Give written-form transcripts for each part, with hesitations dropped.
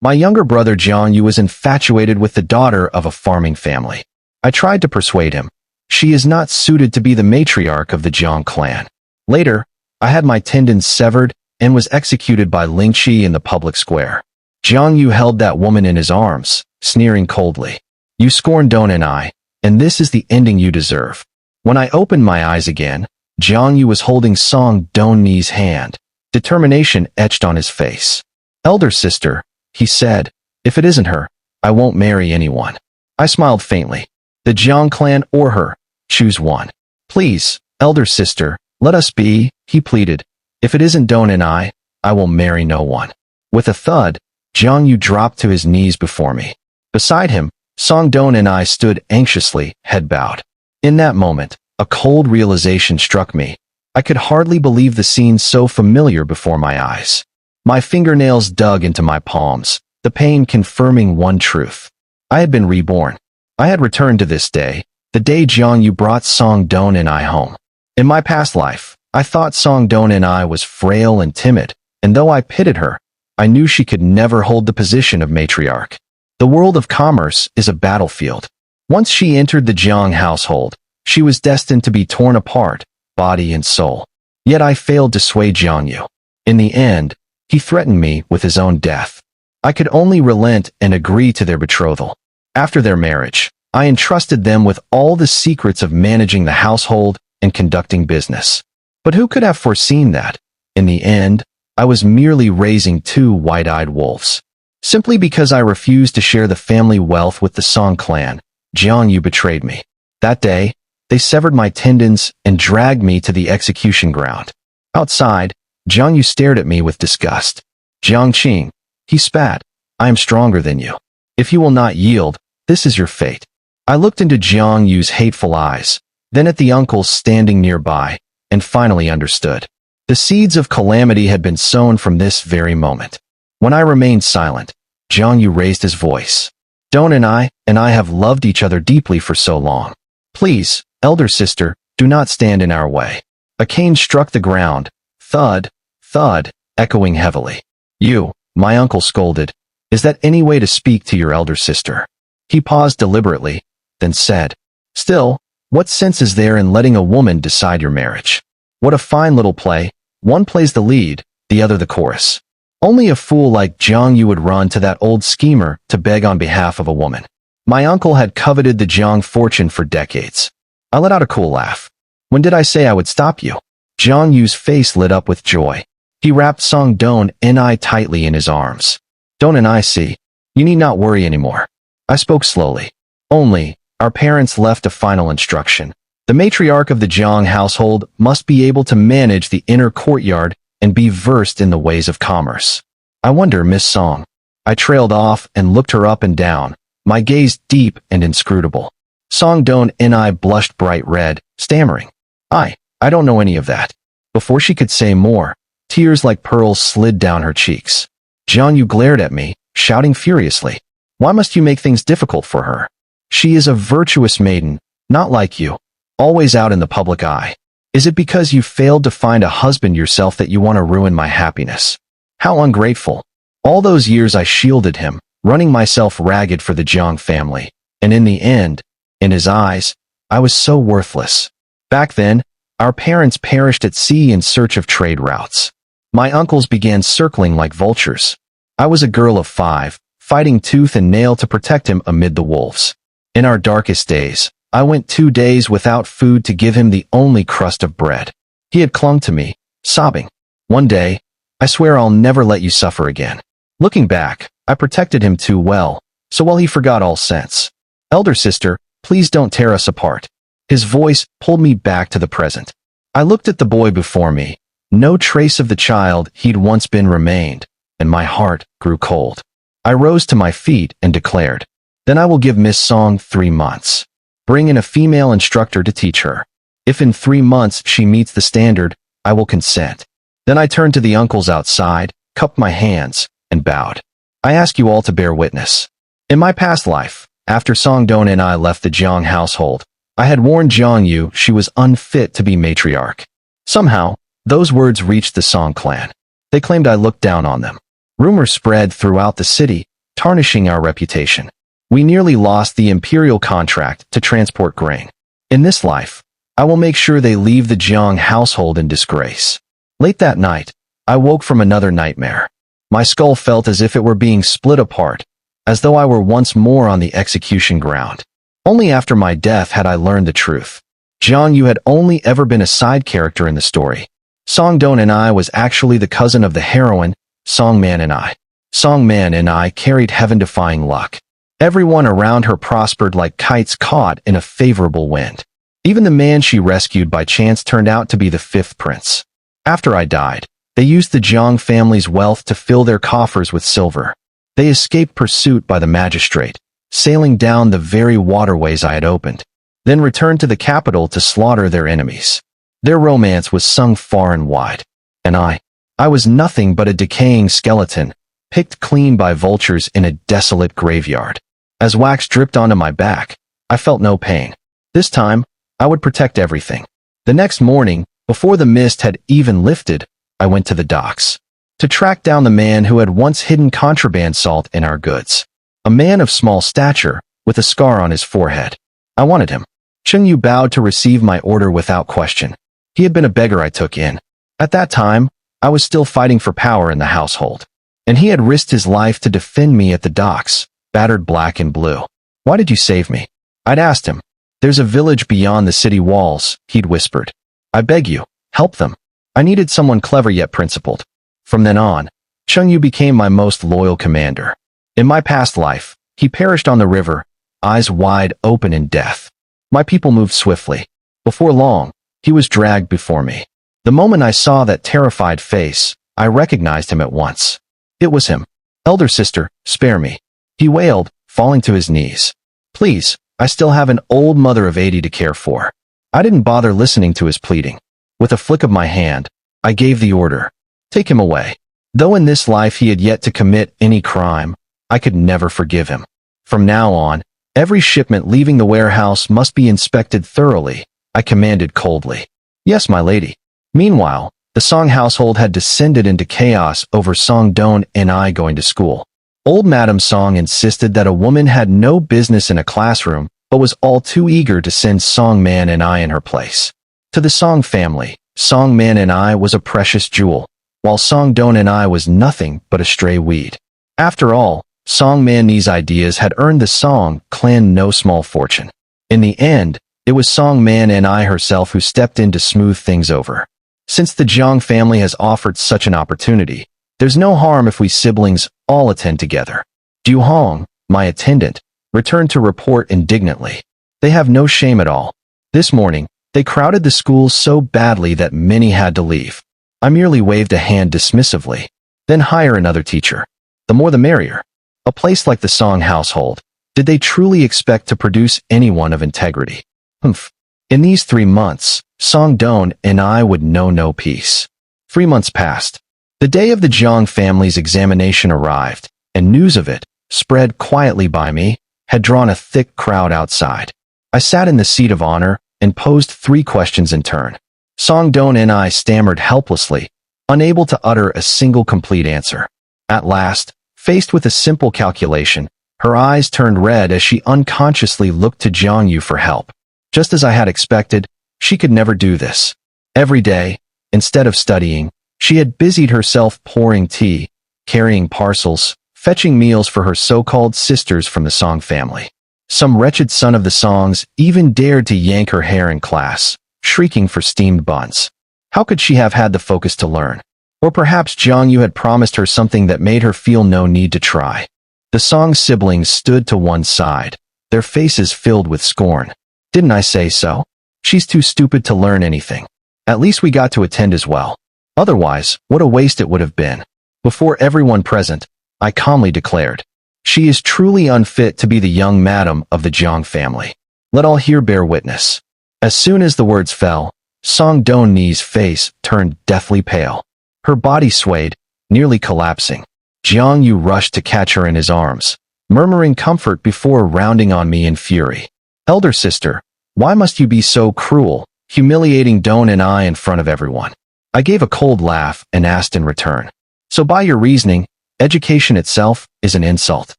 My younger brother Jiang Yu was infatuated with the daughter of a farming family. I tried to persuade him. She is not suited to be the matriarch of the Jiang clan. Later, I had my tendons severed and was executed by Ling Qi in the public square. Jiang Yu held that woman in his arms, sneering coldly. You scorn Dong and I, and this is the ending you deserve. When I opened my eyes again, Jiang Yu was holding Song Dongni's hand, determination etched on his face. Elder sister, he said, if it isn't her, I won't marry anyone. I smiled faintly. The Jiang clan or her, choose one. Please, elder sister, let us be, he pleaded. If it isn't Dong and I will marry no one. With a thud, Jiang Yu dropped to his knees before me. Beside him, Song Dong and I stood anxiously, head bowed. In that moment, a cold realization struck me. I could hardly believe the scene so familiar before my eyes. My fingernails dug into my palms, the pain confirming one truth. I had been reborn. I had returned to this day, the day Jiang Yu brought Song Dong and I home. In my past life, I thought Song Dong and I was frail and timid, and though I pitied her, I knew she could never hold the position of matriarch. The world of commerce is a battlefield. Once she entered the Jiang household, she was destined to be torn apart, body and soul. Yet I failed to sway Jiang Yu. In the end, he threatened me with his own death. I could only relent and agree to their betrothal. After their marriage, I entrusted them with all the secrets of managing the household and conducting business. But who could have foreseen that, in the end, I was merely raising two wide-eyed wolves. Simply because I refused to share the family wealth with the Song clan, Jiang Yu betrayed me. That day, they severed my tendons and dragged me to the execution ground. Outside, Jiang Yu stared at me with disgust. Jiang Qing, he spat, I am stronger than you. If you will not yield, this is your fate. I looked into Jiang Yu's hateful eyes, then at the uncles standing nearby, and finally understood. The seeds of calamity had been sown from this very moment. When I remained silent, Jiang Yu raised his voice. Dong and I have loved each other deeply for so long. Please, elder sister, do not stand in our way. A cane struck the ground, thud, thud, echoing heavily. You, my uncle scolded, is that any way to speak to your elder sister? He paused deliberately, then said, Still, what sense is there in letting a woman decide your marriage? What a fine little play. One plays the lead, the other the chorus. Only a fool like Jiang Yu would run to that old schemer to beg on behalf of a woman. My uncle had coveted the Jiang fortune for decades. I let out a cool laugh. When did I say I would stop you? Jiang Yu's face lit up with joy. He wrapped Song Dong and I tightly in his arms. Dong and I see. You need not worry anymore. I spoke slowly. Only, our parents left a final instruction. The matriarch of the Jiang household must be able to manage the inner courtyard and be versed in the ways of commerce. I wonder, Miss Song. I trailed off and looked her up and down, my gaze deep and inscrutable. Song Dong and I blushed bright red, stammering. I don't know any of that. Before she could say more, tears like pearls slid down her cheeks. Jiang Yu glared at me, shouting furiously. Why must you make things difficult for her? She is a virtuous maiden, not like you, always out in the public eye. Is it because you failed to find a husband yourself that you want to ruin my happiness? How ungrateful. All those years I shielded him, running myself ragged for the Jiang family, and in the end, in his eyes, I was so worthless. Back then, our parents perished at sea in search of trade routes. My uncles began circling like vultures. I was a girl of 5, fighting tooth and nail to protect him amid the wolves. In our darkest days, I went 2 days without food to give him the only crust of bread. He had clung to me, sobbing. One day, I swear I'll never let you suffer again. Looking back, I protected him too well, so while he forgot all sense. Elder sister, please don't tear us apart. His voice pulled me back to the present. I looked at the boy before me. No trace of the child he'd once been remained, and my heart grew cold. I rose to my feet and declared, Then I will give Miss Song 3 months. Bring in a female instructor to teach her. If in 3 months she meets the standard, I will consent. Then I turned to the uncles outside, cupped my hands, and bowed. I ask you all to bear witness. In my past life, after Song Dong and I left the Jiang household, I had warned Jiang Yu she was unfit to be matriarch. Somehow, those words reached the Song clan. They claimed I looked down on them. Rumors spread throughout the city, tarnishing our reputation. We nearly lost the imperial contract to transport grain. In this life, I will make sure they leave the Jiang household in disgrace. Late that night, I woke from another nightmare. My skull felt as if it were being split apart, as though I were once more on the execution ground. Only after my death had I learned the truth. Jiang Yu had only ever been a side character in the story. Song Don and I was actually the cousin of the heroine, Song Man and I. Song Man and I carried heaven-defying luck. Everyone around her prospered like kites caught in a favorable wind. Even the man she rescued by chance turned out to be the fifth prince. After I died, they used the Jiang family's wealth to fill their coffers with silver. They escaped pursuit by the magistrate, sailing down the very waterways I had opened, then returned to the capital to slaughter their enemies. Their romance was sung far and wide. And I was nothing but a decaying skeleton, picked clean by vultures in a desolate graveyard. As wax dripped onto my back, I felt no pain. This time, I would protect everything. The next morning, before the mist had even lifted, I went to the docks to track down the man who had once hidden contraband salt in our goods. A man of small stature, with a scar on his forehead. I wanted him. Chen Yu bowed to receive my order without question. He had been a beggar I took in. At that time, I was still fighting for power in the household. And he had risked his life to defend me at the docks, battered black and blue. Why did you save me? I'd asked him. There's a village beyond the city walls, he'd whispered. I beg you, help them. I needed someone clever yet principled. From then on, Chen Yu became my most loyal commander. In my past life, he perished on the river, eyes wide open in death. My people moved swiftly. Before long, he was dragged before me. The moment I saw that terrified face, I recognized him at once. It was him. Elder sister, spare me. He wailed, falling to his knees. Please, I still have an old mother of 80 to care for. I didn't bother listening to his pleading. With a flick of my hand, I gave the order. Take him away. Though in this life he had yet to commit any crime, I could never forgive him. From now on, every shipment leaving the warehouse must be inspected thoroughly, I commanded coldly. Yes, my lady. Meanwhile, the Song household had descended into chaos over Song Don and I going to school. Old Madam Song insisted that a woman had no business in a classroom, but was all too eager to send Song Man and I in her place. To the Song family, Song Man and I was a precious jewel, while Song Don and I was nothing but a stray weed. After all, Song Man's ideas had earned the Song clan no small fortune. In the end, it was Song Man and I herself who stepped in to smooth things over. Since the Jiang family has offered such an opportunity, there's no harm if we siblings all attend together. Du Hong, my attendant, returned to report indignantly. They have no shame at all. This morning, they crowded the school so badly that many had to leave. I merely waved a hand dismissively. Then hire another teacher. The more the merrier. A place like the Song household, did they truly expect to produce anyone of integrity? Humph. In these 3 months, Song Don and I would know no peace. 3 months passed. The day of the Jiang family's examination arrived, and news of it, spread quietly by me, had drawn a thick crowd outside. I sat in the seat of honor and posed 3 questions in turn. Song Don and I stammered helplessly, unable to utter a single complete answer. At last, faced with a simple calculation, her eyes turned red as she unconsciously looked to Jiang Yu for help. Just as I had expected, she could never do this. Every day, instead of studying, she had busied herself pouring tea, carrying parcels, fetching meals for her so-called sisters from the Song family. Some wretched son of the Songs even dared to yank her hair in class, shrieking for steamed buns. How could she have had the focus to learn? Or perhaps Jiang Yu had promised her something that made her feel no need to try. The Song siblings stood to one side, their faces filled with scorn. Didn't I say so? She's too stupid to learn anything. At least we got to attend as well. Otherwise, what a waste it would have been. Before everyone present, I calmly declared, she is truly unfit to be the young madam of the Jiang family. Let all here bear witness. As soon as the words fell, Song Don's face turned deathly pale. Her body swayed, nearly collapsing. Jiang Yu rushed to catch her in his arms, murmuring comfort before rounding on me in fury. Elder sister, why must you be so cruel, humiliating Don and I in front of everyone? I gave a cold laugh and asked in return. So by your reasoning, Education itself is an insult.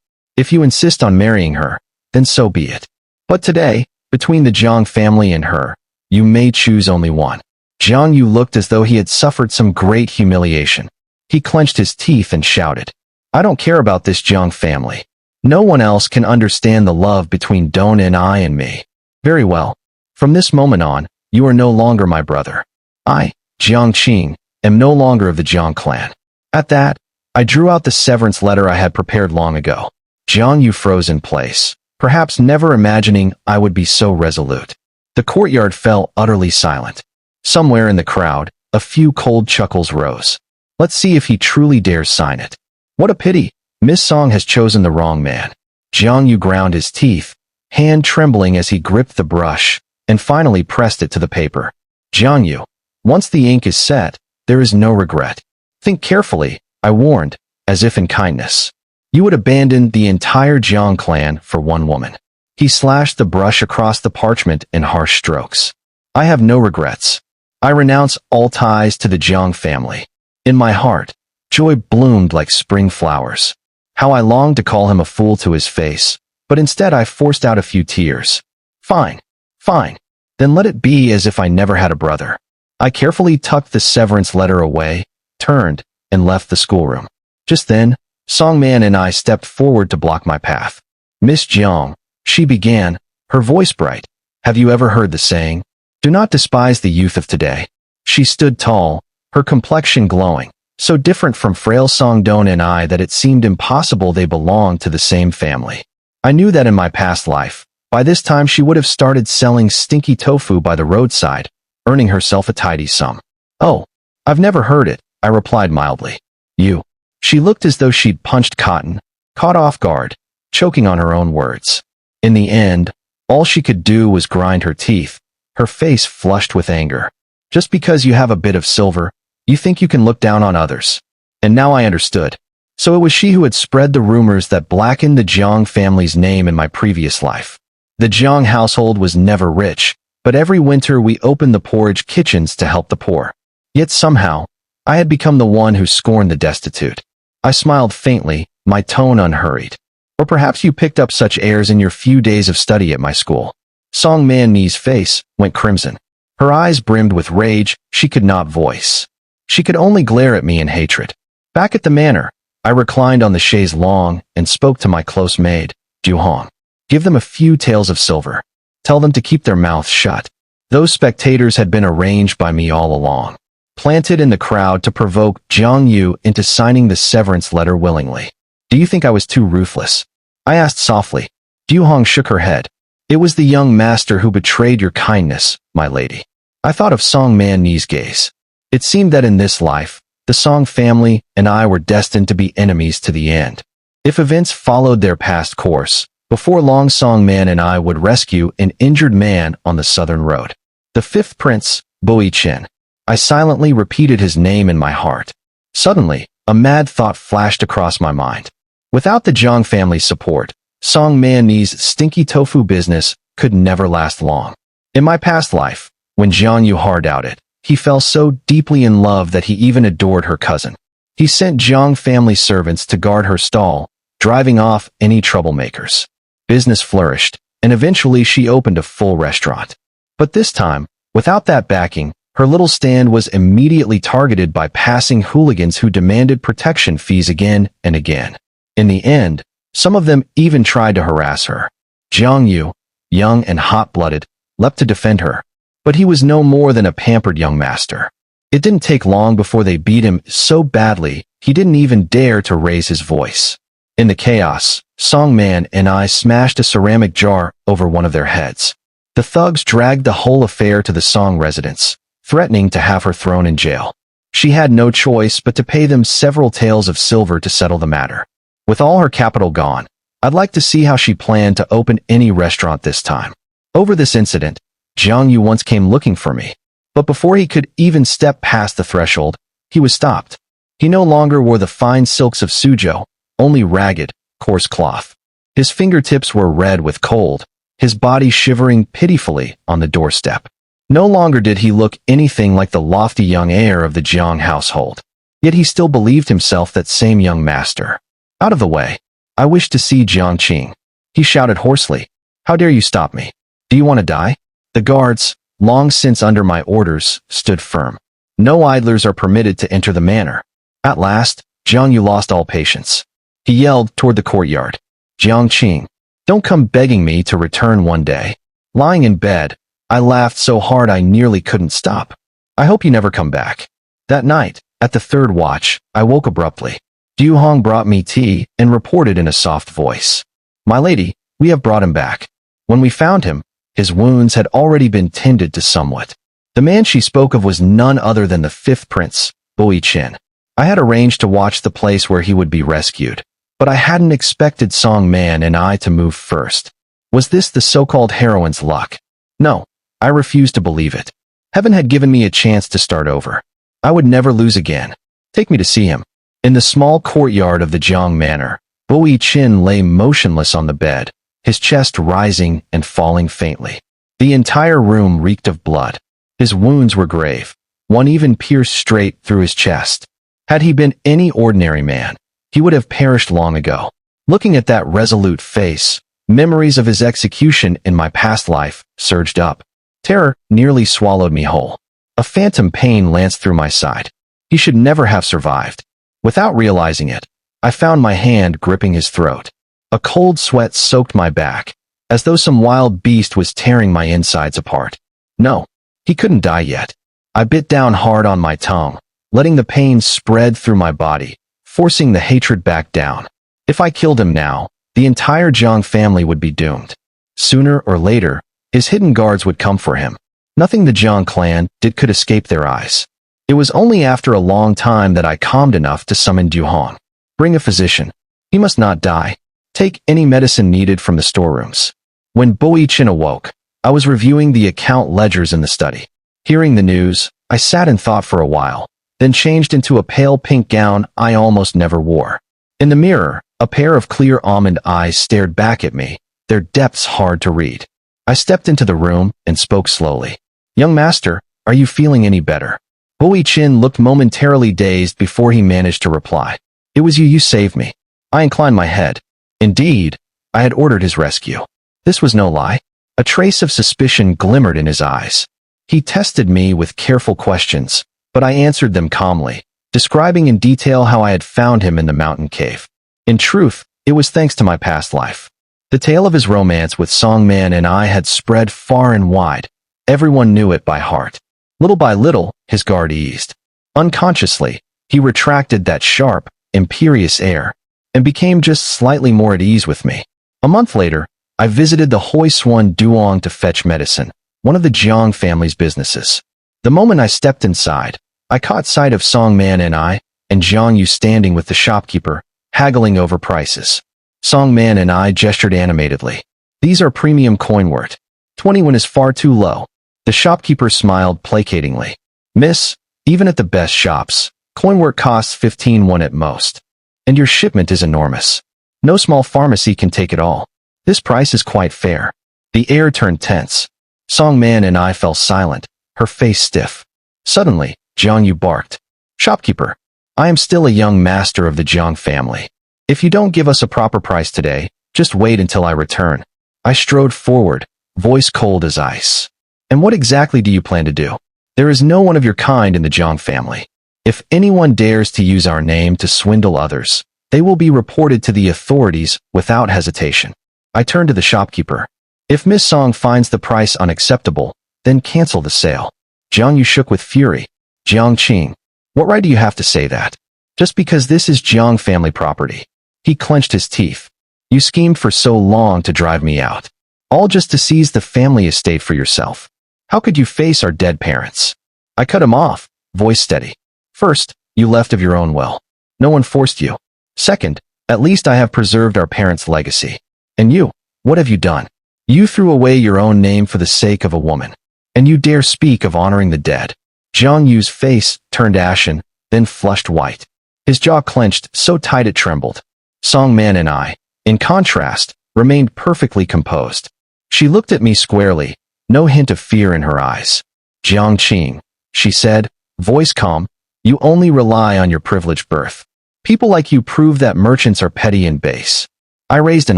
If you insist on marrying her, then so be it. But today, between the Jiang family and her, you may choose only one. Jiang Yu looked as though he had suffered some great humiliation. He clenched his teeth and shouted, "I don't care about this Jiang family. No one else can understand the love between Dong and I and me. Very well. From this moment on, you are no longer my brother. I, Jiang Qing, am no longer of the Jiang clan." At that, I drew out the severance letter I had prepared long ago. Jiang Yu froze in place, perhaps never imagining I would be so resolute. The courtyard fell utterly silent. Somewhere in the crowd, a few cold chuckles rose. Let's see if he truly dares sign it. What a pity, Miss Song has chosen the wrong man. Jiang Yu ground his teeth, hand trembling as he gripped the brush, and finally pressed it to the paper. Jiang Yu, once the ink is set, there is no regret. Think carefully, I warned, as if in kindness. You would abandon the entire Jiang clan for one woman. He slashed the brush across the parchment in harsh strokes. I have no regrets. I renounce all ties to the Jiang family. In my heart, joy bloomed like spring flowers. How I longed to call him a fool to his face, but instead I forced out a few tears. Fine, fine. Then let it be as if I never had a brother. I carefully tucked the severance letter away, turned, and left the schoolroom. Just then, Song Man and I stepped forward to block my path. Miss Jiang, she began, her voice bright. Have you ever heard the saying? Do not despise the youth of today. She stood tall, her complexion glowing, so different from frail Song Don and I that it seemed impossible they belonged to the same family. I knew that in my past life, by this time she would have started selling stinky tofu by the roadside, earning herself a tidy sum. Oh, I've never heard it, I replied mildly. You. She looked as though she'd punched cotton, caught off guard, choking on her own words. In the end, all she could do was grind her teeth, her face flushed with anger. Just because you have a bit of silver, you think you can look down on others. And now I understood. So it was she who had spread the rumors that blackened the Jiang family's name in my previous life. The Jiang household was never rich, but every winter we opened the porridge kitchens to help the poor. Yet somehow, I had become the one who scorned the destitute. I smiled faintly, my tone unhurried. Or perhaps you picked up such airs in your few days of study at my school. Song Man Ni's face went crimson. Her eyes brimmed with rage she could not voice. She could only glare at me in hatred. Back at the manor, I reclined on the chaise longue and spoke to my close maid, Ju Hong. Give them a few taels of silver. Tell them to keep their mouths shut. Those spectators had been arranged by me all along, planted in the crowd to provoke Jiang Yu into signing the severance letter willingly. Do you think I was too ruthless? I asked softly. Ju Hong shook her head. It was the young master who betrayed your kindness, my lady. I thought of Song Man Ni's gaze. It seemed that in this life, the Song family and I were destined to be enemies to the end. If events followed their past course, before long Song Man and I would rescue an injured man on the southern road. The fifth prince, Bui Chen. I silently repeated his name in my heart. Suddenly, a mad thought flashed across my mind. Without the Jiang family's support, Song Man Ni's stinky tofu business could never last long. In my past life, when Jiang Yu hard outed, he fell so deeply in love that he even adored her cousin. He sent Jiang family servants to guard her stall, driving off any troublemakers. Business flourished, and eventually she opened a full restaurant. But this time, without that backing, her little stand was immediately targeted by passing hooligans who demanded protection fees again and again. In the end, some of them even tried to harass her. Jiang Yu, young and hot-blooded, leapt to defend her. But he was no more than a pampered young master. It didn't take long before they beat him so badly he didn't even dare to raise his voice. In the chaos, Song Man and I smashed a ceramic jar over one of their heads. The thugs dragged the whole affair to the Song residence, threatening to have her thrown in jail. She had no choice but to pay them several taels of silver to settle the matter. With all her capital gone, I'd like to see how she planned to open any restaurant this time. Over this incident, Jiang Yu once came looking for me, but before he could even step past the threshold, he was stopped. He no longer wore the fine silks of Suzhou, only ragged, coarse cloth. His fingertips were red with cold, his body shivering pitifully on the doorstep. No longer did he look anything like the lofty young heir of the Jiang household. Yet he still believed himself that same young master. Out of the way. I wish to see Jiang Qing. He shouted hoarsely. How dare you stop me? Do you want to die? The guards, long since under my orders, stood firm. No idlers are permitted to enter the manor. At last, Jiang Yu lost all patience. He yelled toward the courtyard. Jiang Qing, don't come begging me to return one day. Lying in bed, I laughed so hard I nearly couldn't stop. I hope you never come back. That night, at the third watch, I woke abruptly. Du Hong brought me tea and reported in a soft voice. My lady, we have brought him back. When we found him, his wounds had already been tended to somewhat. The man she spoke of was none other than the fifth prince, Bui Qin. I had arranged to watch the place where he would be rescued, but I hadn't expected Song Man and I to move first. Was this the so-called heroine's luck? No, I refused to believe it. Heaven had given me a chance to start over. I would never lose again. Take me to see him. In the small courtyard of the Jiang Manor, Bui Qin lay motionless on the bed, his chest rising and falling faintly. The entire room reeked of blood. His wounds were grave. One even pierced straight through his chest. Had he been any ordinary man, he would have perished long ago. Looking at that resolute face, memories of his execution in my past life surged up. Terror nearly swallowed me whole. A phantom pain lanced through my side. He should never have survived. Without realizing it, I found my hand gripping his throat. A cold sweat soaked my back, as though some wild beast was tearing my insides apart. No, he couldn't die yet. I bit down hard on my tongue, letting the pain spread through my body, forcing the hatred back down. If I killed him now, the entire Jiang family would be doomed. Sooner or later, his hidden guards would come for him. Nothing the Jiang clan did could escape their eyes. It was only after a long time that I calmed enough to summon Du Hong. Bring a physician. He must not die. Take any medicine needed from the storerooms. When Bui Qin awoke, I was reviewing the account ledgers in the study. Hearing the news, I sat and thought for a while, then changed into a pale pink gown I almost never wore. In the mirror, a pair of clear almond eyes stared back at me, their depths hard to read. I stepped into the room and spoke slowly. Young master, are you feeling any better? Bui Qin looked momentarily dazed before he managed to reply. It was you saved me. I inclined my head. Indeed, I had ordered his rescue. This was no lie. A trace of suspicion glimmered in his eyes. He tested me with careful questions, but I answered them calmly, describing in detail how I had found him in the mountain cave. In truth, it was thanks to my past life. The tale of his romance with Song Man and I had spread far and wide. Everyone knew it by heart. Little by little, his guard eased. Unconsciously, he retracted that sharp, imperious air, and became just slightly more at ease with me. A month later, I visited the Hoi Suan Duong to fetch medicine, one of the Jiang family's businesses. The moment I stepped inside, I caught sight of Song Man and I, and Jiang Yu standing with the shopkeeper, haggling over prices. Song Man and I gestured animatedly. These are premium coin worth. 20 is far too low. The shopkeeper smiled placatingly. Miss, even at the best shops, coin work costs 15 at most. And your shipment is enormous. No small pharmacy can take it all. This price is quite fair. The air turned tense. Song Man and I fell silent, her face stiff. Suddenly, Jiang Yu barked. Shopkeeper, I am still a young master of the Jiang family. If you don't give us a proper price today, just wait until I return. I strode forward, voice cold as ice. And what exactly do you plan to do? There is no one of your kind in the Jiang family. If anyone dares to use our name to swindle others, they will be reported to the authorities without hesitation. I turned to the shopkeeper. If Miss Song finds the price unacceptable, then cancel the sale. Jiang Yu shook with fury. Jiang Qing, what right do you have to say that? Just because this is Jiang family property. He clenched his teeth. You schemed for so long to drive me out. All just to seize the family estate for yourself. How could you face our dead parents? I cut him off, voice steady. First, you left of your own will. No one forced you. Second, at least I have preserved our parents' legacy. And you, what have you done? You threw away your own name for the sake of a woman. And you dare speak of honoring the dead. Jiang Yu's face turned ashen, then flushed white. His jaw clenched so tight it trembled. Song Man and I, in contrast, remained perfectly composed. She looked at me squarely, no hint of fear in her eyes. Jiang Qing, she said, voice calm, You only rely on your privileged birth. People like you prove that merchants are petty and base. I raised an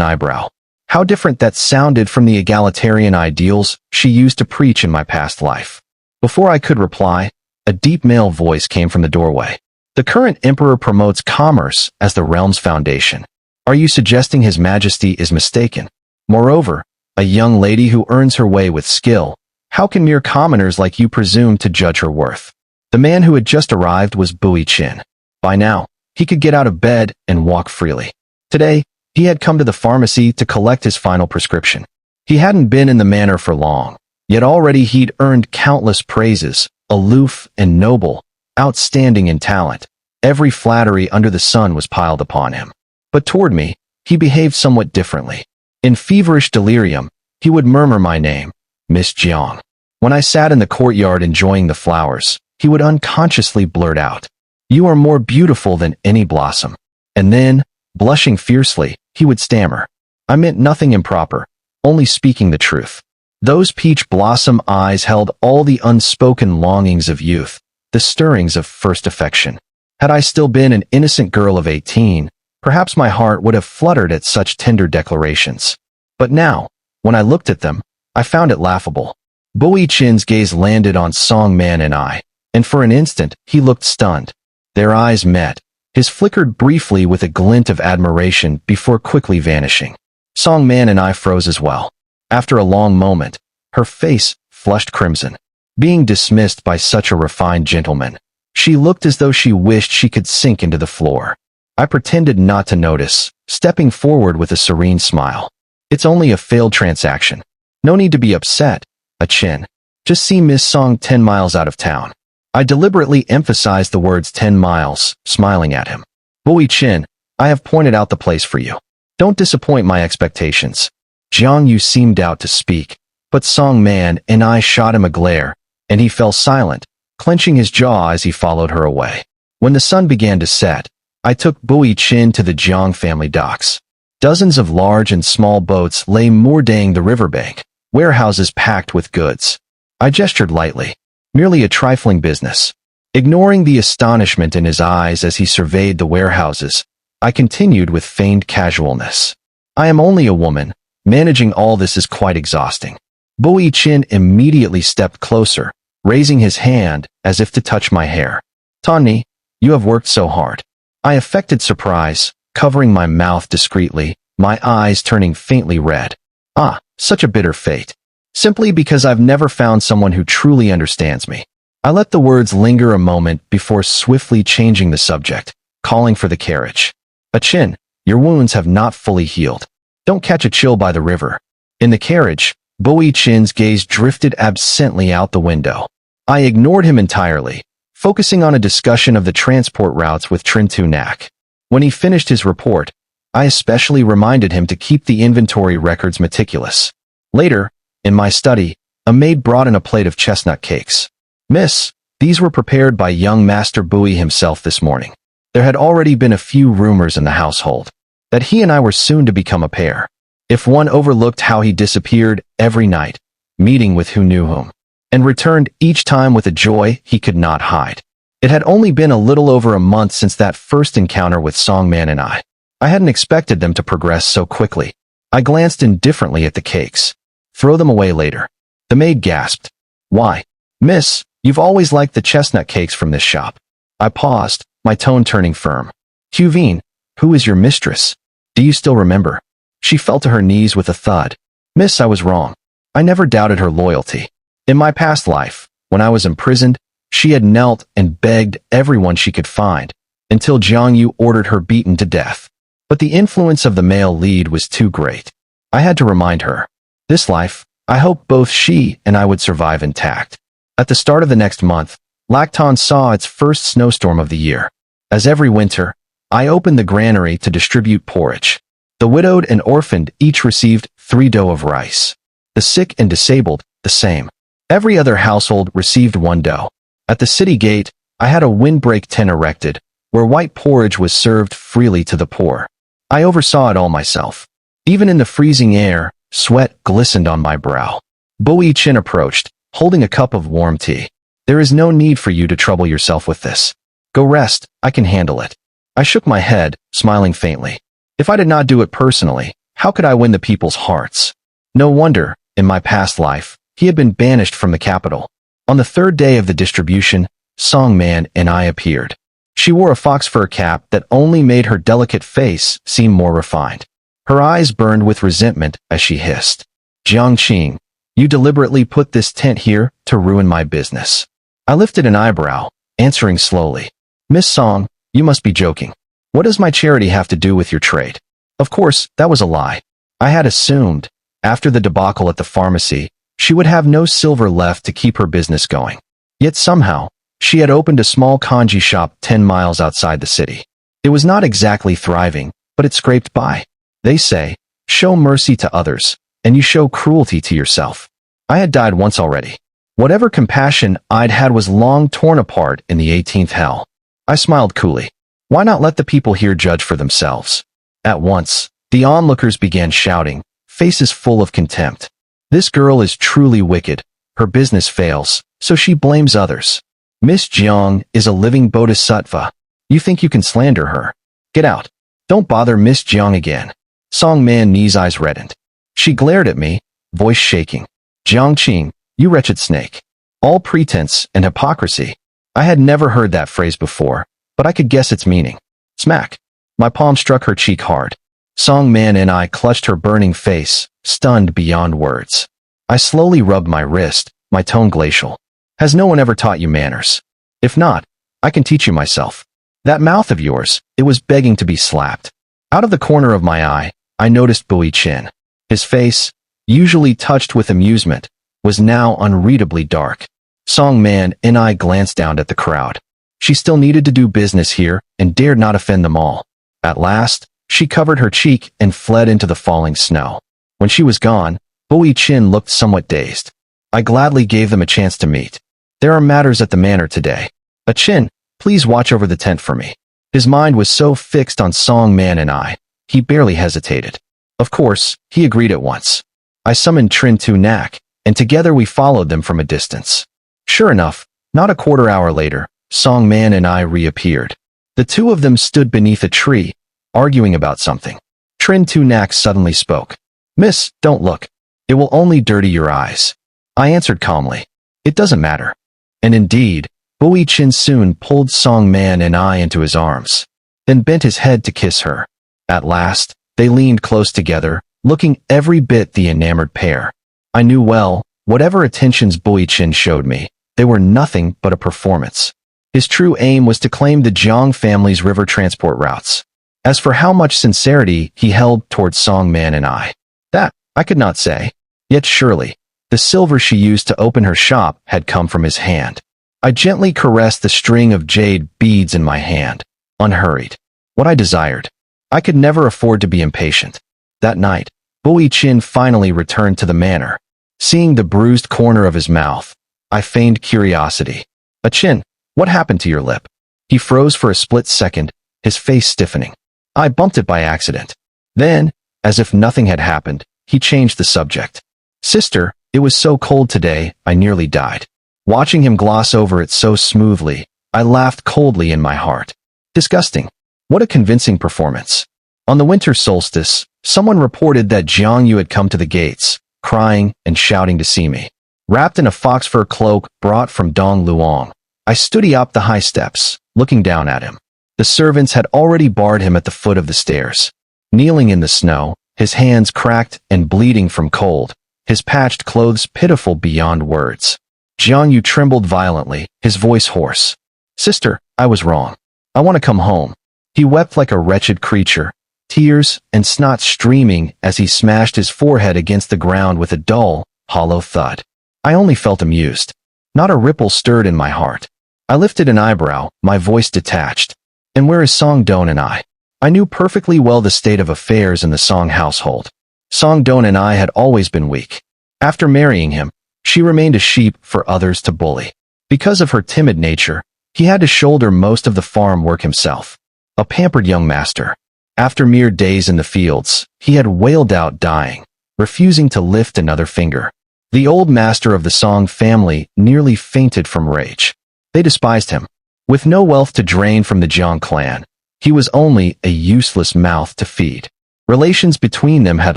eyebrow. How different that sounded from the egalitarian ideals she used to preach in my past life. Before I could reply, a deep male voice came from the doorway. The current emperor promotes commerce as the realm's foundation. Are you suggesting His Majesty is mistaken? Moreover, a young lady who earns her way with skill, how can mere commoners like you presume to judge her worth? The man who had just arrived was Bui Chin. By now, he could get out of bed and walk freely. Today, he had come to the pharmacy to collect his final prescription. He hadn't been in the manor for long, yet already he'd earned countless praises, aloof and noble, outstanding in talent. Every flattery under the sun was piled upon him. But toward me, he behaved somewhat differently. In feverish delirium, he would murmur my name, Miss Jiang. When I sat in the courtyard enjoying the flowers, he would unconsciously blurt out, "You are more beautiful than any blossom." And then, blushing fiercely, he would stammer, "I meant nothing improper, only speaking the truth." Those peach blossom eyes held all the unspoken longings of youth, the stirrings of first affection. Had I still been an innocent girl of 18, perhaps my heart would have fluttered at such tender declarations. But now, when I looked at them, I found it laughable. Bui Chin's gaze landed on Song Man and I, and for an instant he looked stunned. Their eyes met. His flickered briefly with a glint of admiration before quickly vanishing. Song Man and I froze as well. After a long moment, her face flushed crimson. Being dismissed by such a refined gentleman, she looked as though she wished she could sink into the floor. I pretended not to notice, stepping forward with a serene smile. "It's only a failed transaction. No need to be upset, a chin. Just see Miss Song 10 miles out of town." I deliberately emphasized the words 10 miles, smiling at him. "Bui Chin, I have pointed out the place for you. Don't disappoint my expectations." Jiang Yu seemed out to speak, but Song Man and I shot him a glare, and he fell silent, clenching his jaw as he followed her away. When the sun began to set, I took Bui Chin to the Jiang family docks. Dozens of large and small boats lay moored-dang the riverbank, warehouses packed with goods. I gestured lightly. Merely a trifling business. Ignoring the astonishment in his eyes as he surveyed the warehouses, I continued with feigned casualness. "I am only a woman. Managing all this is quite exhausting." Bui Chin immediately stepped closer, raising his hand as if to touch my hair. "Tani, you have worked so hard." I affected surprise, covering my mouth discreetly, my eyes turning faintly red. "Ah, such a bitter fate. Simply because I've never found someone who truly understands me." I let the words linger a moment before swiftly changing the subject, calling for the carriage. "A Chin, your wounds have not fully healed. Don't catch a chill by the river." In the carriage, Bui Chin's gaze drifted absently out the window. I ignored him entirely, focusing on a discussion of the transport routes with Trintu Nak. When he finished his report, I especially reminded him to keep the inventory records meticulous. Later, in my study, a maid brought in a plate of chestnut cakes. "Miss, these were prepared by young Master Bui himself this morning." There had already been a few rumors in the household that he and I were soon to become a pair. If one overlooked how he disappeared every night, meeting with who knew whom, and returned each time with a joy he could not hide. It had only been a little over a month since that first encounter with Songman and I. I hadn't expected them to progress so quickly. I glanced indifferently at the cakes. "Throw them away later." The maid gasped. "Why? Miss, you've always liked the chestnut cakes from this shop." I paused, my tone turning firm. "Huvine, who is your mistress? Do you still remember?" She fell to her knees with a thud. "Miss, I was wrong. I never doubted her loyalty. In my past life, when I was imprisoned, she had knelt and begged everyone she could find, until Jiang Yu ordered her beaten to death. But the influence of the male lead was too great. I had to remind her. This life, I hoped both she and I would survive intact. At the start of the next month, Lacton saw its first snowstorm of the year. As every winter, I opened the granary to distribute porridge. The widowed and orphaned each received 3 dough of rice. The sick and disabled, the same. Every other household received 1 dough. At the city gate, I had a windbreak tent erected, where white porridge was served freely to the poor. I oversaw it all myself. Even in the freezing air, sweat glistened on my brow. Bui Chin approached, holding a cup of warm tea. "There is no need for you to trouble yourself with this. Go rest, I can handle it. I shook my head, smiling faintly. If I did not do it personally, how could I win the people's hearts? No wonder, in my past life, he had been banished from the capital. On the third day of the distribution, Songman and I appeared. She wore a fox fur cap that only made her delicate face seem more refined. Her eyes burned with resentment as she hissed. Jiangqing, you deliberately put this tent here to ruin my business. I lifted an eyebrow, answering slowly. Miss Song, you must be joking. What does my charity have to do with your trade? Of course, that was a lie. I had assumed, after the debacle at the pharmacy, she would have no silver left to keep her business going. Yet somehow, she had opened a small kanji shop 10 miles outside the city. It was not exactly thriving, but it scraped by. They say, show mercy to others, and you show cruelty to yourself. I had died once already. Whatever compassion I'd had was long torn apart in the 18th hell. I smiled coolly. Why not let the people here judge for themselves? At once, the onlookers began shouting, faces full of contempt. This girl is truly wicked. Her business fails, so she blames others. Miss Jiang is a living bodhisattva. You think you can slander her? Get out. Don't bother Miss Jiang again. Songman Ni's eyes reddened. She glared at me, voice shaking. Jiangqing, you wretched snake. All pretense and hypocrisy. I had never heard that phrase before, but I could guess its meaning. Smack. My palm struck her cheek hard. Songman and I clutched her burning face, stunned beyond words. I slowly rubbed my wrist, my tone glacial. Has no one ever taught you manners? If not, I can teach you myself. That mouth of yours, it was begging to be slapped. Out of the corner of my eye, I noticed Bui Chin. His face, usually touched with amusement, was now unreadably dark. Songman and I glanced down at the crowd. She still needed to do business here and dared not offend them all. At last, she covered her cheek and fled into the falling snow. When she was gone, Bui Chin looked somewhat dazed. I gladly gave them a chance to meet. There are matters at the manor today. Chin, please watch over the tent for me. His mind was so fixed on Songman and I, he barely hesitated. Of course, he agreed at once. I summoned Trin Tu Nak, and together we followed them from a distance. Sure enough, not a quarter hour later, Songman and I reappeared. The two of them stood beneath a tree, arguing about something. Trin Tu Nak suddenly spoke. Miss, don't look. It will only dirty your eyes. I answered calmly. It doesn't matter. And indeed, Bui Chin soon pulled Songman and I into his arms, then bent his head to kiss her. At last, they leaned close together, looking every bit the enamored pair. I knew well, whatever attentions Bui Chin showed me, they were nothing but a performance. His true aim was to claim the Jiang family's river transport routes. As for how much sincerity he held towards Songman and I, that I could not say. Yet surely, the silver she used to open her shop had come from his hand. I gently caressed the string of jade beads in my hand, unhurried. What I desired. I could never afford to be impatient. That night, Bui Chin finally returned to the manor. Seeing the bruised corner of his mouth, I feigned curiosity. Chin, what happened to your lip? He froze for a split second, his face stiffening. I bumped it by accident. Then, as if nothing had happened, he changed the subject. Sister, it was so cold today, I nearly died. Watching him gloss over it so smoothly, I laughed coldly in my heart. Disgusting. What a convincing performance. On the winter solstice, someone reported that Jiang Yu had come to the gates, crying and shouting to see me. Wrapped in a fox fur cloak brought from Dong Luong, I stood up the high steps, looking down at him. The servants had already barred him at the foot of the stairs. Kneeling in the snow, his hands cracked and bleeding from cold, his patched clothes pitiful beyond words. Jiang Yu trembled violently, his voice hoarse. Sister, I was wrong. I want to come home. He wept like a wretched creature, tears and snot streaming as he smashed his forehead against the ground with a dull, hollow thud. I only felt amused. Not a ripple stirred in my heart. I lifted an eyebrow, my voice detached. And where is Song Don and I? I knew perfectly well the state of affairs in the Song household. Song Don and I had always been weak. After marrying him, she remained a sheep for others to bully. Because of her timid nature, he had to shoulder most of the farm work himself. A pampered young master. After mere days in the fields, he had wailed out dying, refusing to lift another finger. The old master of the Song family nearly fainted from rage. They despised him. With no wealth to drain from the Jiang clan, he was only a useless mouth to feed. Relations between them had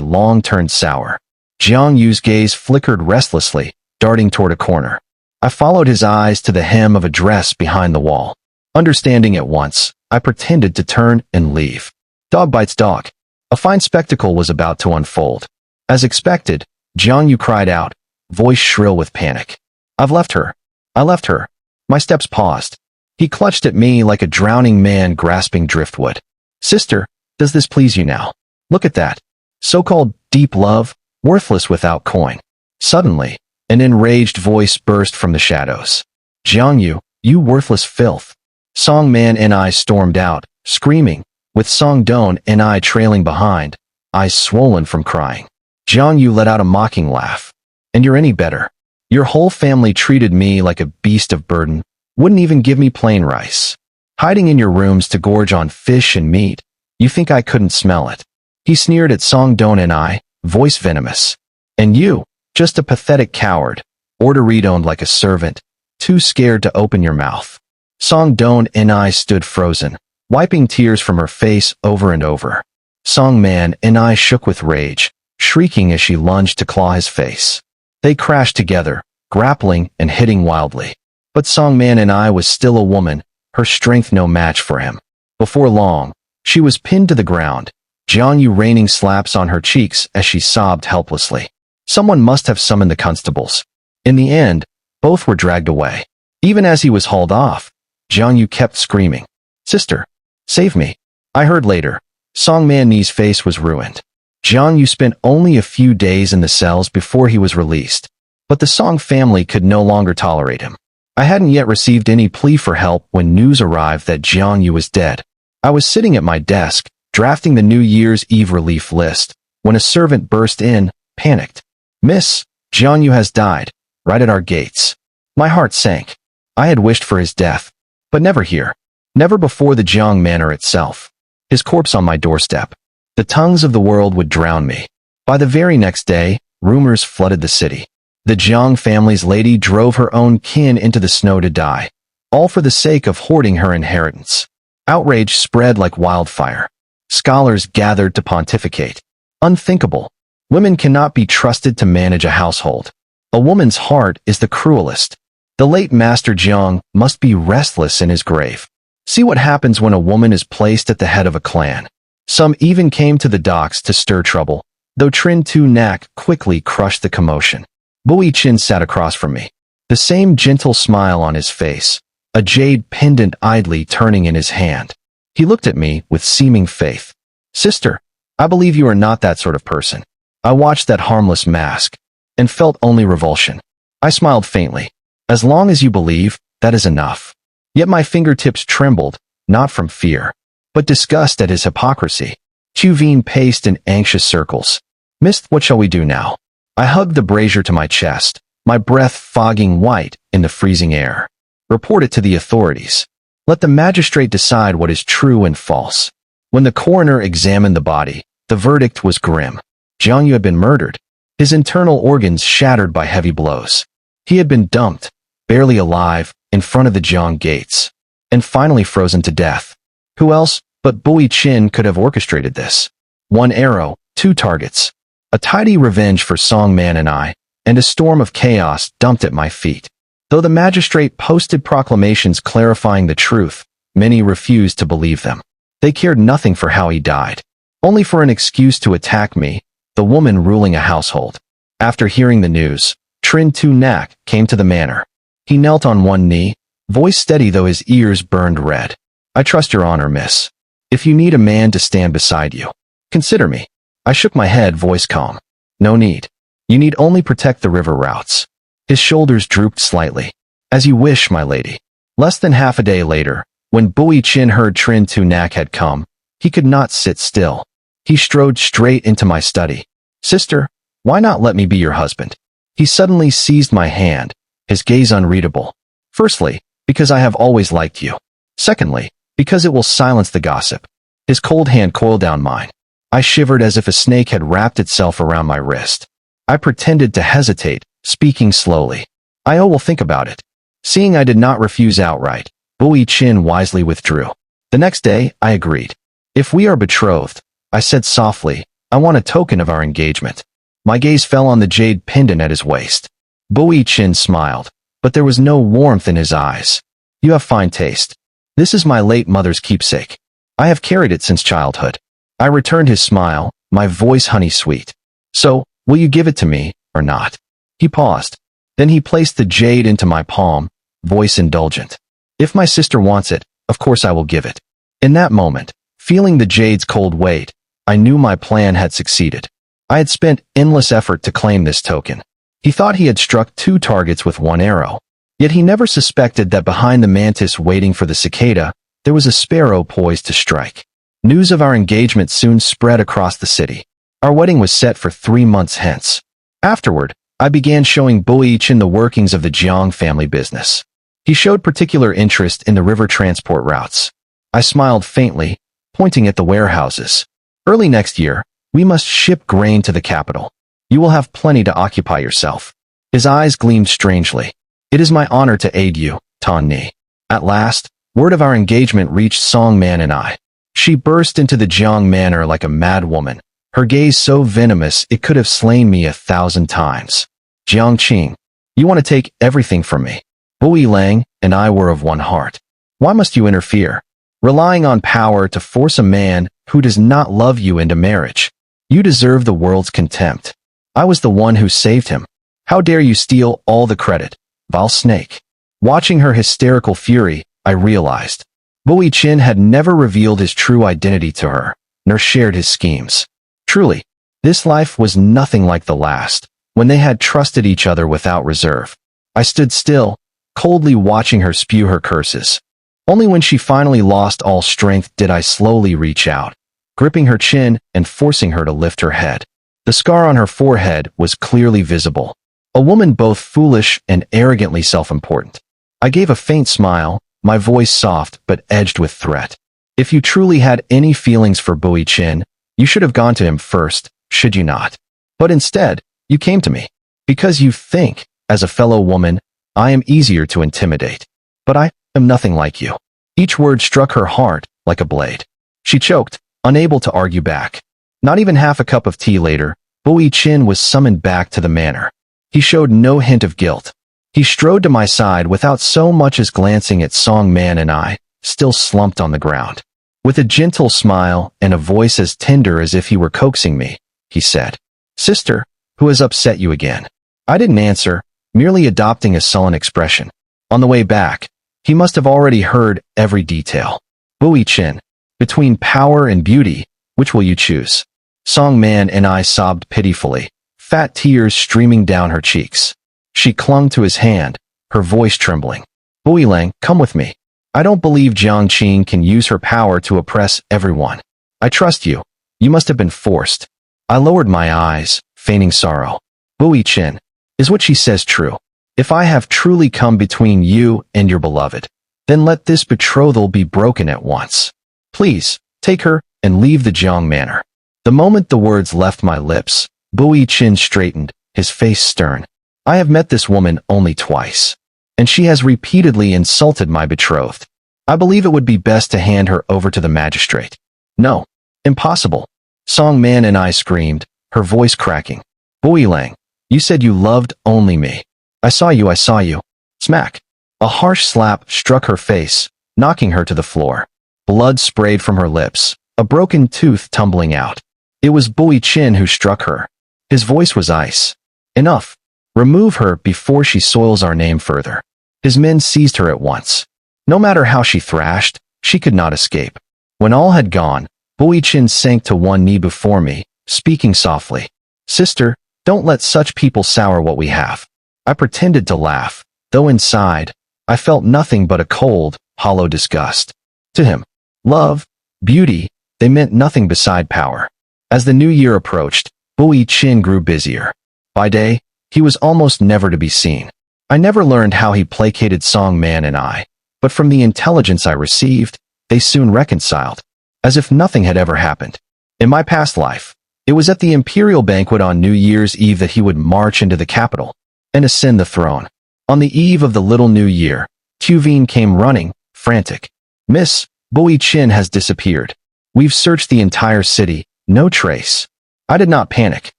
long turned sour. Jiang Yu's gaze flickered restlessly, darting toward a corner. I followed his eyes to the hem of a dress behind the wall. Understanding at once, I pretended to turn and leave. Dog bites dog. A fine spectacle was about to unfold. As expected, Jiang Yu cried out, voice shrill with panic. I've left her. I left her. My steps paused. He clutched at me like a drowning man grasping driftwood. Sister, does this please you now? Look at that. So-called deep love, worthless without coin. Suddenly, an enraged voice burst from the shadows. Jiang Yu, you worthless filth. Song Man and I stormed out, screaming, with Song Don and I trailing behind, eyes swollen from crying. Jiang Yu let out a mocking laugh. And you're any better. Your whole family treated me like a beast of burden, wouldn't even give me plain rice. Hiding in your rooms to gorge on fish and meat, you think I couldn't smell it. He sneered at Song Don and I, voice venomous. And you, just a pathetic coward, ordered like a servant, too scared to open your mouth. Song Don and I stood frozen, wiping tears from her face over and over. Song Man and I shook with rage, shrieking as she lunged to claw his face. They crashed together, grappling and hitting wildly. But Song Man and I was still a woman, her strength no match for him. Before long, she was pinned to the ground, Jiang Yu raining slaps on her cheeks as she sobbed helplessly. Someone must have summoned the constables. In the end, both were dragged away. Even as he was hauled off, Jiang Yu kept screaming, Sister, save me. I heard later, Song Man Ni's face was ruined. Jiang Yu spent only a few days in the cells before he was released. But the Song family could no longer tolerate him. I hadn't yet received any plea for help when news arrived that Jiang Yu was dead. I was sitting at my desk, drafting the New Year's Eve relief list, when a servant burst in, panicked. Miss, Jiang Yu has died, right at our gates. My heart sank. I had wished for his death, but never here. Never before the Jiang Manor itself. His corpse on my doorstep. The tongues of the world would drown me. By the very next day, rumors flooded the city. The Jiang family's lady drove her own kin into the snow to die, all for the sake of hoarding her inheritance. Outrage spread like wildfire. Scholars gathered to pontificate. Unthinkable. Women cannot be trusted to manage a household. A woman's heart is the cruelest. The late Master Jiang must be restless in his grave. See what happens when a woman is placed at the head of a clan. Some even came to the docks to stir trouble, though Trin Tu Nak quickly crushed the commotion. Bui Chin sat across from me, the same gentle smile on his face, a jade pendant idly turning in his hand. He looked at me with seeming faith. Sister, I believe you are not that sort of person. I watched that harmless mask, and felt only revulsion. I smiled faintly. As long as you believe, that is enough. Yet my fingertips trembled, not from fear, but disgust at his hypocrisy. Tu Veen paced in anxious circles. Mist, what shall we do now? I hugged the brazier to my chest, my breath fogging white in the freezing air. Report it to the authorities. Let the magistrate decide what is true and false. When the coroner examined the body, the verdict was grim. Jiang Yu had been murdered, his internal organs shattered by heavy blows. He had been dumped, barely alive, in front of the Jiang gates, and finally frozen to death. Who else but Bui Chin could have orchestrated this? One arrow, two targets. A tidy revenge for Song Man and I, and a storm of chaos dumped at my feet. Though the magistrate posted proclamations clarifying the truth, many refused to believe them. They cared nothing for how he died, only for an excuse to attack me, the woman ruling a household. After hearing the news, Trin Tu Nak came to the manor. He knelt on one knee, voice steady though his ears burned red. I trust your honor, miss. If you need a man to stand beside you, consider me. I shook my head, voice calm. No need. You need only protect the river routes. His shoulders drooped slightly. As you wish, my lady. Less than half a day later, when Bui Chin heard Trin Tu Nak had come, he could not sit still. He strode straight into my study. Sister, why not let me be your husband? He suddenly seized my hand, his gaze unreadable. Firstly, because I have always liked you. Secondly, because it will silence the gossip. His cold hand coiled down mine. I shivered as if a snake had wrapped itself around my wrist. I pretended to hesitate, speaking slowly. I will think about it. Seeing I did not refuse outright, Bui Chin wisely withdrew. The next day, I agreed. If we are betrothed, I said softly, I want a token of our engagement. My gaze fell on the jade pendant at his waist. Bui Chin smiled, but there was no warmth in his eyes. You have fine taste. This is my late mother's keepsake. I have carried it since childhood. I returned his smile, my voice honey-sweet. So, will you give it to me, or not? He paused. Then he placed the jade into my palm, voice indulgent. If my sister wants it, of course I will give it. In that moment, feeling the jade's cold weight, I knew my plan had succeeded. I had spent endless effort to claim this token. He thought he had struck 2 targets with 1 arrow. Yet he never suspected that behind the mantis waiting for the cicada, there was a sparrow poised to strike. News of our engagement soon spread across the city. Our wedding was set for 3 months hence. Afterward, I began showing Bui Chin the workings of the Jiang family business. He showed particular interest in the river transport routes. I smiled faintly, pointing at the warehouses. Early next year, we must ship grain to the capital. You will have plenty to occupy yourself. His eyes gleamed strangely. It is my honor to aid you, Tan Ni. At last, word of our engagement reached Song Man and I. She burst into the Jiang manor like a mad woman, her gaze so venomous it could have slain me 1,000 times. Jiang Qing, you want to take everything from me. Bui Lang and I were of one heart. Why must you interfere? Relying on power to force a man who does not love you into marriage. You deserve the world's contempt. I was the one who saved him. How dare you steal all the credit, vile snake. Watching her hysterical fury, I realized. Bui Chin had never revealed his true identity to her, nor shared his schemes. Truly, this life was nothing like the last, when they had trusted each other without reserve. I stood still, coldly watching her spew her curses. Only when she finally lost all strength did I slowly reach out, gripping her chin and forcing her to lift her head. The scar on her forehead was clearly visible. A woman both foolish and arrogantly self-important. I gave a faint smile, my voice soft but edged with threat. If you truly had any feelings for Bui Chin, you should have gone to him first, should you not? But instead, you came to me. Because you think, as a fellow woman, I am easier to intimidate. But I am nothing like you. Each word struck her heart like a blade. She choked, unable to argue back. Not even half a cup of tea later, Bui Chin was summoned back to the manor. He showed no hint of guilt. He strode to my side without so much as glancing at Song Man and I, still slumped on the ground. With a gentle smile and a voice as tender as if he were coaxing me, he said, Sister, who has upset you again? I didn't answer, merely adopting a sullen expression. On the way back, he must have already heard every detail. Bui Chin, between power and beauty, which will you choose? Song Man and I sobbed pitifully, fat tears streaming down her cheeks. She clung to his hand, her voice trembling. Bui Lang, come with me. I don't believe Jiang Qing can use her power to oppress everyone. I trust you. You must have been forced. I lowered my eyes, feigning sorrow. Bui Chin, is what she says true? If I have truly come between you and your beloved, then let this betrothal be broken at once. Please, take her and leave the Jiang manor. The moment the words left my lips, Bui Chin straightened, his face stern. I have met this woman only twice, and she has repeatedly insulted my betrothed. I believe it would be best to hand her over to the magistrate. No, impossible. Song Man and I screamed, her voice cracking. Bui Lang, you said you loved only me. I saw you. Smack. A harsh slap struck her face, knocking her to the floor. Blood sprayed from her lips, a broken tooth tumbling out. It was Bui Chin who struck her. His voice was ice. Enough. Remove her before she soils our name further. His men seized her at once. No matter how she thrashed, she could not escape. When all had gone, Bui Chin sank to one knee before me, speaking softly. Sister, don't let such people sour what we have. I pretended to laugh, though inside, I felt nothing but a cold, hollow disgust. To him, love, beauty, they meant nothing beside power. As the new year approached, Bui Chin grew busier. By day, he was almost never to be seen. I never learned how he placated Song Man and I, but from the intelligence I received, they soon reconciled, as if nothing had ever happened. In my past life, it was at the imperial banquet on New Year's Eve that he would march into the capital and ascend the throne. On the eve of the little new year, Tuveen came running, frantic. "Miss, Bui Chin has disappeared. We've searched the entire city, no trace." I did not panic.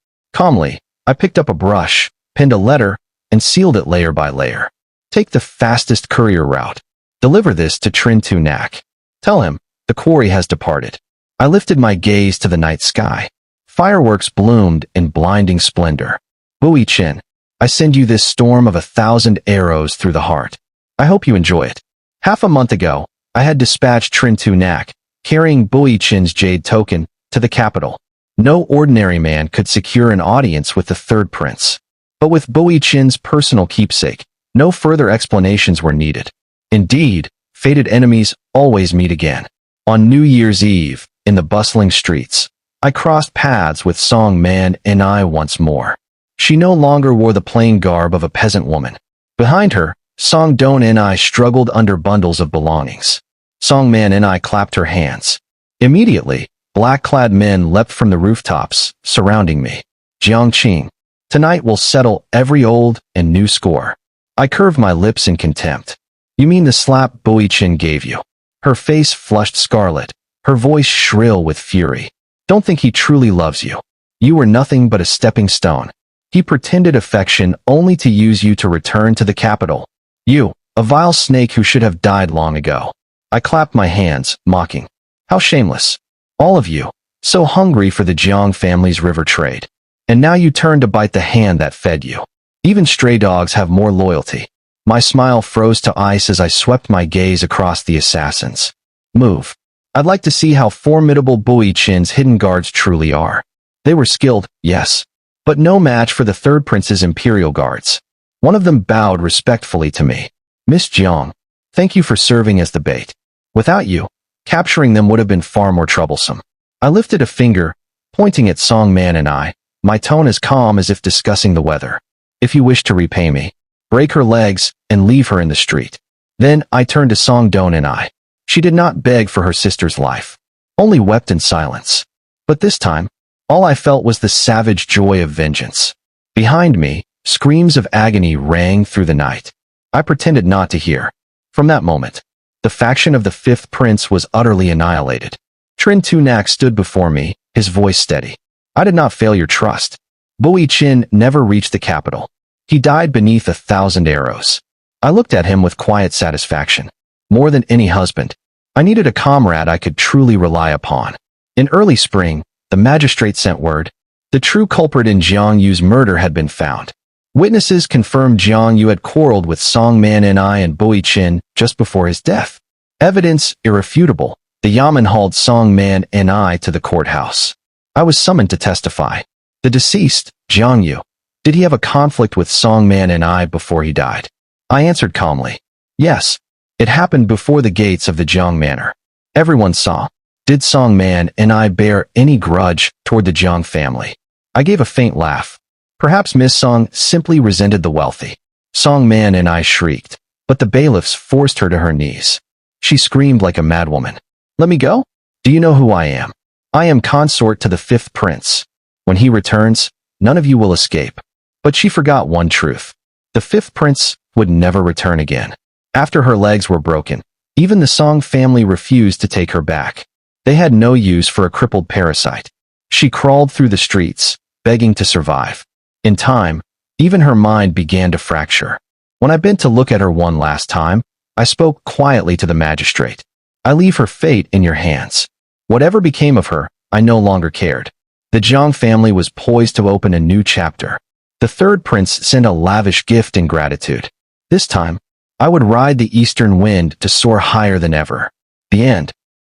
Calmly, I picked up a brush, pinned a letter, and sealed it layer by layer. "Take the fastest courier route. Deliver this to Trin Tu Nak. Tell him, the quarry has departed." I lifted my gaze to the night sky. Fireworks bloomed in blinding splendor. "Bui Chin, I send you this storm of 1,000 arrows through the heart. I hope you enjoy it." Half a month ago, I had dispatched Trin Tu Nak, carrying Bui Chin's jade token, to the capital. No ordinary man could secure an audience with the third prince. But with Bui Chin's personal keepsake, no further explanations were needed. Indeed, fated enemies always meet again. On New Year's Eve, in the bustling streets, I crossed paths with Song Man and I once more. She no longer wore the plain garb of a peasant woman. Behind her, Song Don and I struggled under bundles of belongings. Song Man and I clapped her hands. Immediately, black-clad men leapt from the rooftops, surrounding me. "Jiang Qing, tonight we'll settle every old and new score." I curved my lips in contempt. "You mean the slap Bui Chin gave you?" Her face flushed scarlet, her voice shrill with fury. "Don't think he truly loves you. You were nothing but a stepping stone. He pretended affection only to use you to return to the capital. You, a vile snake who should have died long ago." I clapped my hands, mocking. "How shameless. All of you, so hungry for the Jiang family's river trade. And now you turn to bite the hand that fed you. Even stray dogs have more loyalty." My smile froze to ice as I swept my gaze across the assassins. "Move. I'd like to see how formidable Bui Chin's hidden guards truly are." They were skilled, yes, but no match for the third prince's imperial guards. One of them bowed respectfully to me. "Miss Jiang, thank you for serving as the bait. Without you, capturing them would have been far more troublesome." I lifted a finger, pointing at Song Man and I, my tone as calm as if discussing the weather. "If you wish to repay me, break her legs and leave her in the street." Then I turned to Song Don and I. She did not beg for her sister's life, only wept in silence. But this time, all I felt was the savage joy of vengeance. Behind me, screams of agony rang through the night. I pretended not to hear. From that moment, the faction of the fifth prince was utterly annihilated. Trin Tu Nak stood before me, his voice steady. "I did not fail your trust. Bui Chin never reached the capital. He died beneath 1,000 arrows." I looked at him with quiet satisfaction. More than any husband, I needed a comrade I could truly rely upon. In early spring, the magistrate sent word. The true culprit in Jiang Yu's murder had been found. Witnesses confirmed Jiang Yu had quarreled with Song Man and I and Bui Chin just before his death. Evidence irrefutable. The Yamen hauled Song Man and I to the courthouse. I was summoned to testify. The deceased, Jiang Yu, did he have a conflict with Song Man and I before he died? I answered calmly. Yes, it happened before the gates of the Jiang Manor. Everyone saw. Did Song Man and I bear any grudge toward the Jiang family? I gave a faint laugh. Perhaps Miss Song simply resented the wealthy. Song Man and I shrieked, but the bailiffs forced her to her knees. She screamed like a madwoman. Let me go? Do you know who I am? I am consort to the fifth prince. When he returns, none of you will escape. But she forgot one truth. The fifth prince would never return again. After her legs were broken, even the Song family refused to take her back. They had no use for a crippled parasite. She crawled through the streets, begging to survive. In time, even her mind began to fracture. When I bent to look at her one last time, I spoke quietly to the magistrate. I leave her fate in your hands. Whatever became of her, I no longer cared. The Jiang family was poised to open a new chapter. The third prince sent a lavish gift in gratitude. This time, I would ride the eastern wind to soar higher than ever. The end.